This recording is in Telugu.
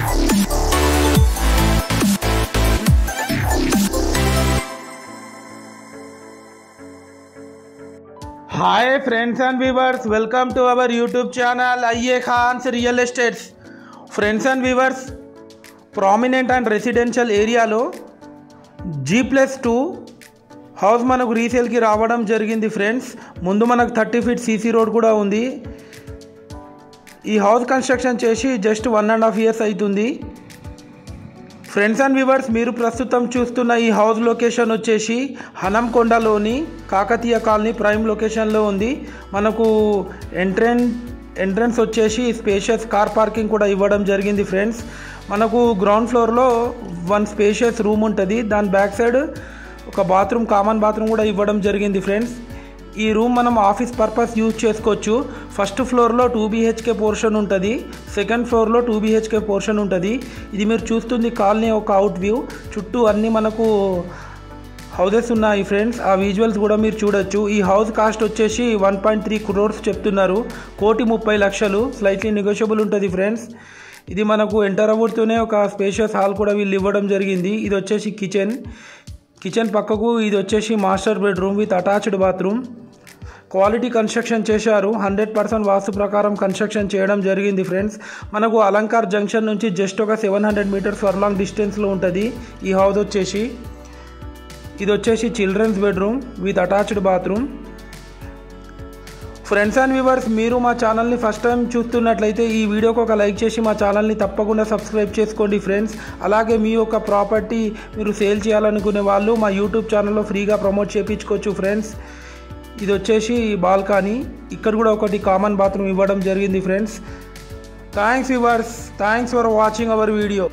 Hi friends and viewers, welcome to our YouTube channel IA Khan's Real Estates. Friends and viewers, prominent and residential ఏరియాలో G+2 హౌస్ మనకు రీసేల్కి రావడం జరిగింది ఫ్రెండ్స్. ముందు మనకు 30 ఫీట్ CC రోడ్ కూడా ఉంది. ఈ హౌస్ కన్స్ట్రక్షన్ చేసి జస్ట్ 1.5 years అవుతుంది. ఫ్రెండ్స్ అండ్ వ్యూవర్స్, మీరు ప్రస్తుతం చూస్తున్న ఈ హౌస్ లొకేషన్ వచ్చేసి హనంకొండలోని కాకతీయ కాలనీ ప్రైమ్ లొకేషన్లో ఉంది. మనకు ఎంట్రన్స్ వచ్చేసి స్పేషియస్ కార్ పార్కింగ్ కూడా ఇవ్వడం జరిగింది ఫ్రెండ్స్. మనకు గ్రౌండ్ ఫ్లోర్లో 1 స్పేషియస్ రూమ్ ఉంటుంది. దాని బ్యాక్ సైడ్ ఒక బాత్రూమ్, కామన్ బాత్రూమ్ కూడా ఇవ్వడం జరిగింది ఫ్రెండ్స్. ఈ రూమ్ మనం ఆఫీస్ పర్పస్ యూజ్ చేసుకోవచ్చు. ఫస్ట్ ఫ్లోర్లో 2 BHK పోర్షన్ ఉంటుంది, సెకండ్ ఫ్లోర్లో 2 BHK పోర్షన్ ఉంటుంది. ఇది మీరు చూస్తుంది కాలనీ ఒక అవుట్ వ్యూ. చుట్టూ అన్నీ మనకు హౌసెస్ ఉన్నాయి ఫ్రెండ్స్. ఆ విజువల్స్ కూడా మీరు చూడొచ్చు. ఈ హౌస్ కాస్ట్ వచ్చేసి 1.3 crores చెప్తున్నారు. 1,30,00,000, స్లైట్లీ నెగోషియబుల్ ఉంటుంది ఫ్రెండ్స్. ఇది మనకు ఎంటర్ అవ్వతూనే ఒక స్పేషియస్ హాల్ కూడా వీళ్ళు ఇవ్వడం జరిగింది. ఇది వచ్చేసి కిచెన్ పక్కకు ఇది వచ్చేసి master bedroom with attached bathroom. Quality construction చేశారు. 100% వాస్తు ప్రకారం కన్స్ట్రక్షన్ చేయడం జరిగింది ఫ్రెండ్స్. మనకు అలంకార్ జంక్షన్ నుంచి జస్ట్ ఒక 700 meters ఫర్లాంగ్ డిస్టెన్స్లో ఉంటుంది ఈ హౌస్ వచ్చేసి. ఇది వచ్చేసి children's bedroom with attached bathroom. Friends and viewers, మీరు మా ఛానల్ని ఫస్ట్ టైం చూస్తున్నట్లయితే ఈ వీడియోకి ఒక లైక్ చేసి మా ఛానల్ని తప్పకుండా సబ్స్క్రైబ్ చేసుకోండి ఫ్రెండ్స్. అలాగే మీ యొక్క ప్రాపర్టీ మీరు సేల్ చేయాలనుకునే వాళ్ళు మా యూట్యూబ్ ఛానల్లో ఫ్రీగా ప్రమోట్ చేయించుకోవచ్చు ఫ్రెండ్స్. ఇది వచ్చేసి బాల్కనీ. ఇక్కడ కూడా ఒకటి కామన్ బాత్రూమ్ ఇవ్వడం జరిగింది friends. Thanks viewers, thanks for watching our video.